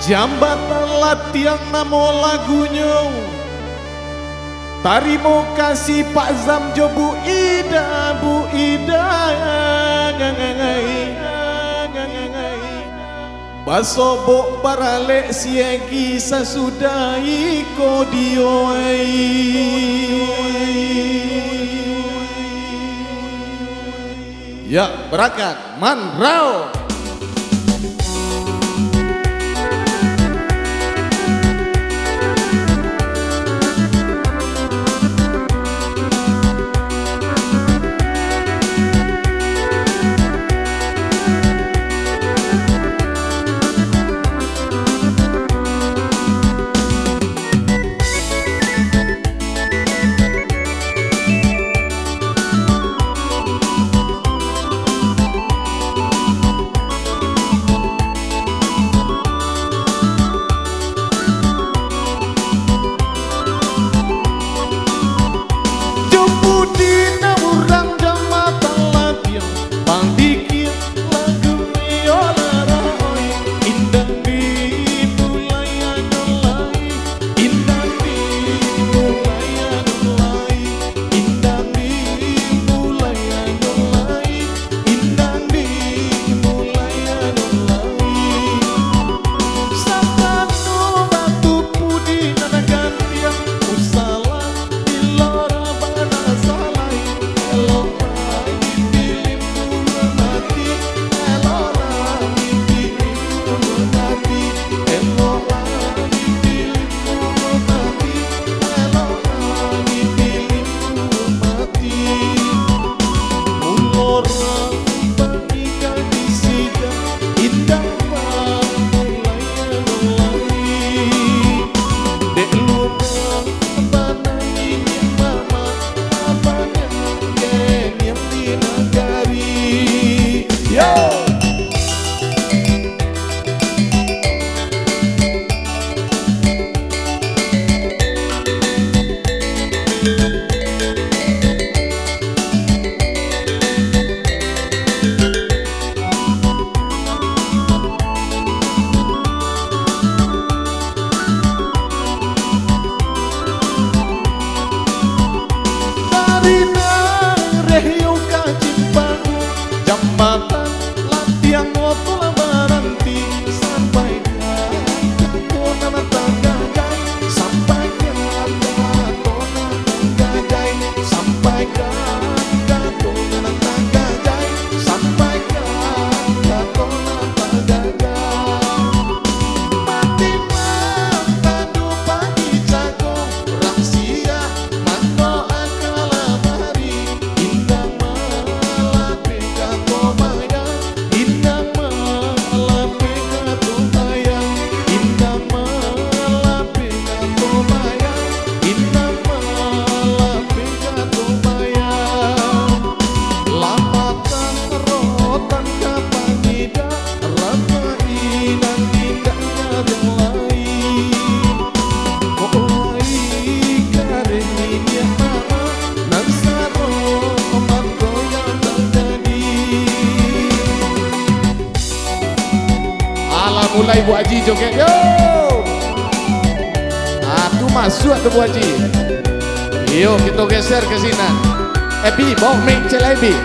Jambatan latihan namo lagunya Tarimo kasih Pak Zamjo Bu Ida Basobok baralek siegi sasudai kodioi. Ya berakat manrao. Jambatan latihan waktu lamaranti sampai kona tanggadai sampai kona tanggadai sampai kona tanggadai sampai kona tanggadai mati mangkadu pagi jago rahasia mano akalamari indah mulai Bu Haji joget yo. Aku masuk tuh Bu Haji. Yo kita geser ke sini. Ebi bawa mic celebi.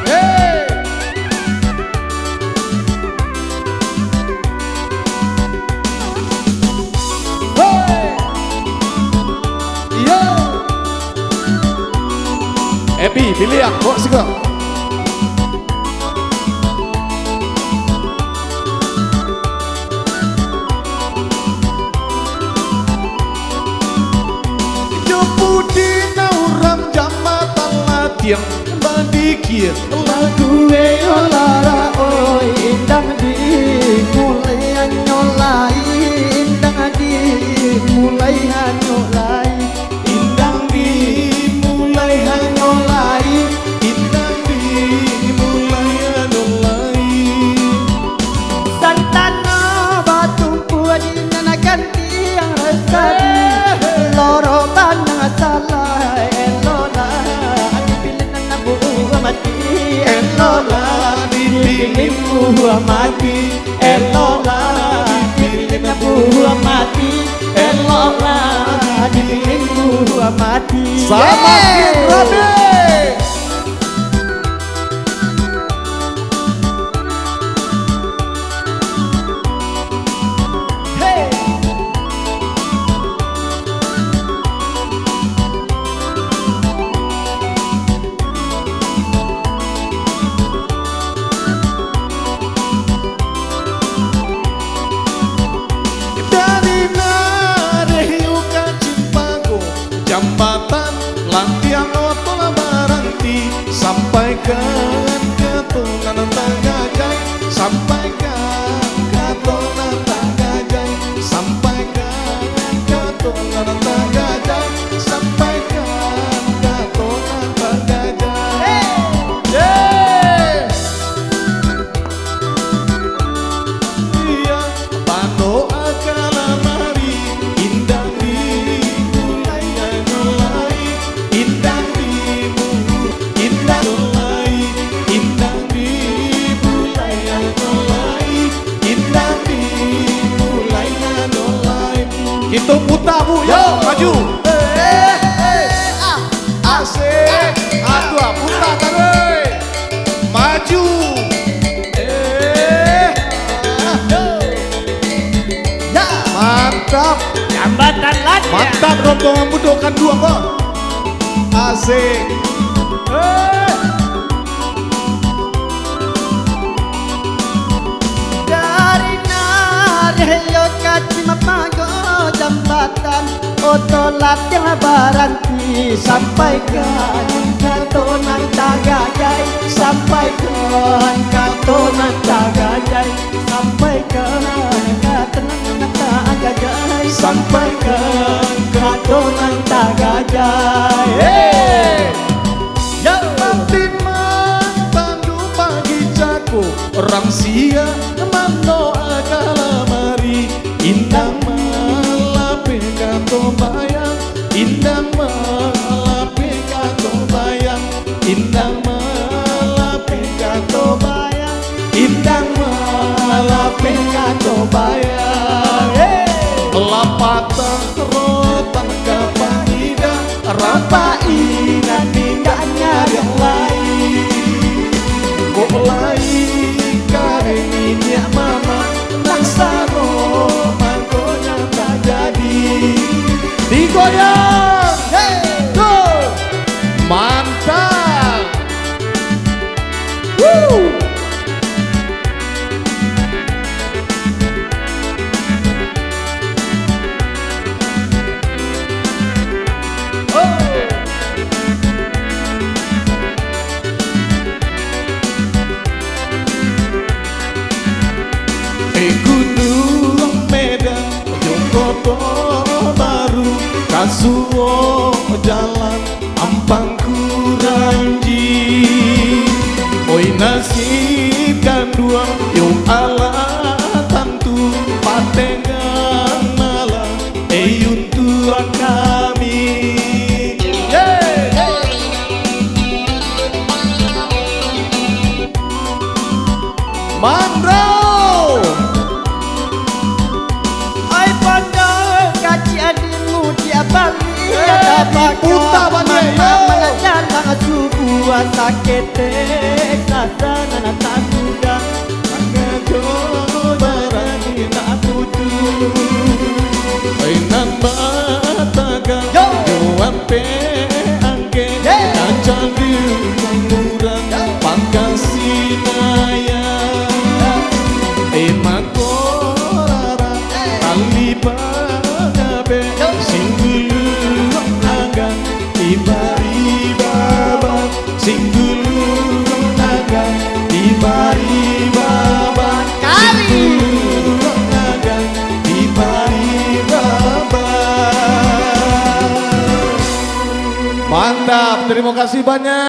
Hey. Hey. Yo. Ebi pilih yang kok sih kok. Yang bandikir lagu yolara oi indang di mulai nyolai indang di mulai nyolai indang di mulai nyolai indang di mulai nyolai santana batu puadi nanakan tiang rasa di loro banang salah elona Elola di dirimu mati Elola di mati, eloklah dipinginku mati. Sama Rade. Jambatan lantiang otola baranti, sampaikan katonan tagajai, sampaikan katonan tagajai, sampaikan katonan tagajai, sampaikan katonan tagajai. Iya, pano akala mari indah di itu putar bu, yo maju. Asik, aduh putar taruh, maju. Mantap, Jambatan lagi. mantap rombongan budokan dua kok. Asik. Dari Nareyo Kacima Pago jambatan otolat yang baranti, sampaikan katonan tagajai, sampaikan katonan tagajai, sampaikan katonan tagajai, sampaikan katonan tagajai. Tandu pagi jago orang sia mano akala mari indang malape kanto bayang, indang malape kanto bayang, indang malape kanto bayang, indang malape kanto bayang. Lapatan rotan kapaida rapaina tingganya yang lain, kok lain kareninya mama laksano mangkonya tak jadi digoyang. Tuh mantap. Gunung Medan, Jongkoto baru, Kasuo jalan, Ampangku ranji. Oi nasib gandua, yung ala tantu, patengan malah, eyun tua kami. Mandro. Puta mengajar suku sakit kasana tak sudah Mangajo barani nak putu Ainan bataga Joan pe angke Nancandu mengurang Pangkasinaya Emak korara Kalibanabe Singgulu agang Ibari babat Singgulu agang Ibari babat Singgulu agang Ibari babat. Mantap, terima kasih banyak.